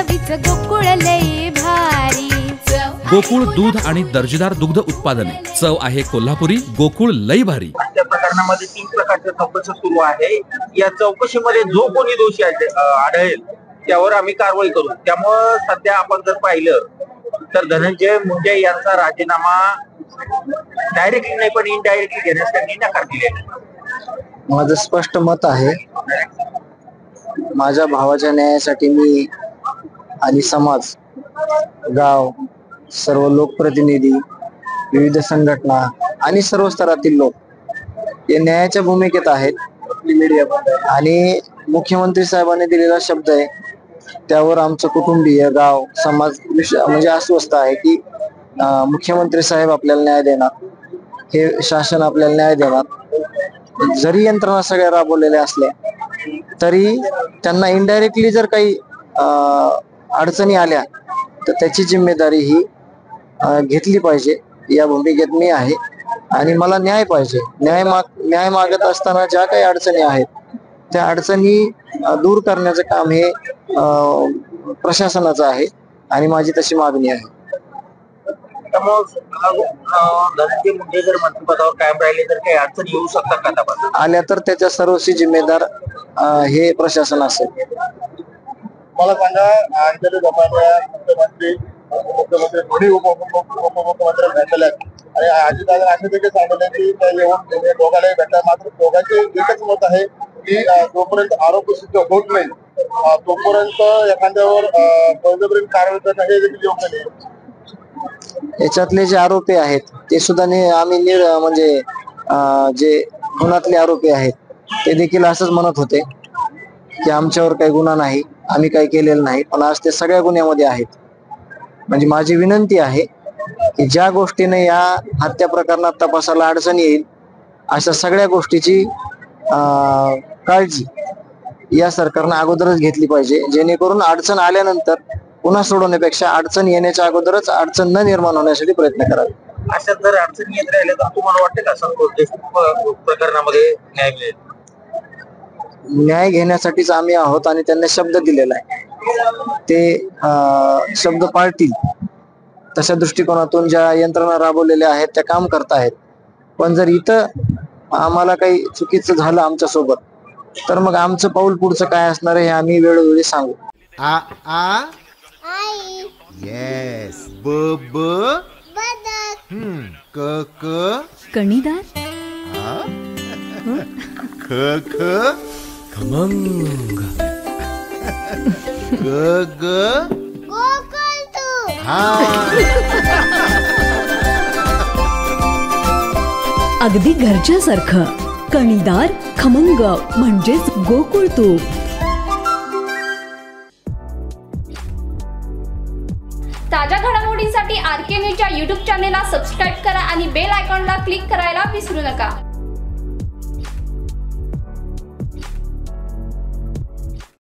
चवीच गोकुळ लई भारी। गोकुळ दूध आणि दर्जेदार दुग्ध उत्पादने, चव आहे कोल्हापुरी, गोकुळ लई भारी। त्या प्रकरणामध्ये 3 प्रकारच्या चौकशी सुरू आहे। या चौकशीमध्ये जो कोणी दोषी आढळेल त्यावर आम्ही कारवाई करू। त्यामुळे सध्या आपण जर पाहिलं तर धनंजय मुंडे यांचा राजीनामा डायरेक्टली नाही पण इनडायरेक्टली घेण्यास त्यांनी नकार दिलेला। माझं स्पष्ट मत आहे, माझ्या भावाच्या न्यायासाठी मी आणि समाज, गाव, सर्व लोकप्रतिनिधी, विविध संघटना आणि सर्व स्तरातील लोक हे न्यायाच्या भूमिकेत आहेत आणि मुख्यमंत्री साहेबांनी दिलेला शब्द आहे त्यावर आमचं कुटुंबीय, गाव, समाज म्हणजे अस्वस्थ आहे की मुख्यमंत्री साहेब आपल्याला न्याय देणार, हे शासन आपल्याला न्याय देणार। जरी यंत्रणा सगळ्या राबवलेल्या असल्या तरी त्यांना इनडायरेक्टली जर काही अडचणी आल्या तर त्याची जिम्मेदारी ही घेतली पाहिजे। या भूमिकेत मी आहे आणि मला न्याय पाहिजे। न्याय मागत असताना ज्या काही अडचणी आहेत त्या अडचणी दूर करण्याचं काम हे प्रशासनाचं आहे आणि माझी तशी मागणी आहे। धनंजय मुंडे जर मंत्रिपदावर कायम राहिले तर काही अडचणी येऊ शकतात का? आल्या तर त्याच्या सर्वस्वी जिम्मेदार हे प्रशासन असेल। मला सांगा, मुख्यमंत्री दोन्ही उपमुख्यमंत्री भेटले आणि अजितदादा असे देखील सांगितले की येऊन दोघांनाही भेटला, मात्र दोघांचे एकच मत आहे की जोपर्यंत आरोप सिद्ध होत नाही तोपर्यंत एखाद्यावर बळजबरीने कारवाई करणं हे देखील योग्य नाही। याच्यातले जे आरोपी आहेत ते सुद्धा आम्ही म्हणजे जे गुन्ह्यातले आरोपी आहेत ते देखील असंच म्हणत होते की आमच्यावर काही गुन्हा नाही, आम्ही काही केलेलं नाही, पण आज ते सगळ्या गुन्ह्यामध्ये आहेत। म्हणजे माझी विनंती आहे की ज्या गोष्टीने या हत्या प्रकरणात तपासाला अडचण येईल अशा सगळ्या गोष्टीची काळजी या सरकारनं अगोदरच घेतली पाहिजे, जेणेकरून अडचण आल्यानंतर पुन्हा सोडवण्यापेक्षा अडचण येण्याच्या अगोदरच अडचण न निर्माण होण्यासाठी प्रयत्न करावे। अशा जर अडचणी येत राहिल्या तर तुम्हाला वाटतं का संतोष देशमुख प्रकरणामध्ये न्याय मिळेल? न्याय घेण्यासाठीच आम्ही आहोत आणि त्यांना शब्द दिलेला आहे, ते शब्द पाळतील तशा दृष्टिकोनातून ज्या यंत्रणा राबवलेल्या आहेत त्या काम करतायत। पण जर इथं आम्हाला काही चुकीचं झालं आमच्या सोबत तर मग आमचं पाऊल पुढचं काय असणार हे आम्ही वेळोवेळी सांगू। आ आ येस ब ब बदक क क कणीदार, ख ख खमंग ग ग गोकुळ अगदी घरच्यासारखं कणीदार खमंग म्हणजेच गोकुळ तूप। ताज्या घडामोडींसाठी RK न्यूजच्या YouTube चॅनेलला सबस्क्राईब करा आणि बेल आयकॉनला क्लिक करायला विसरू नका।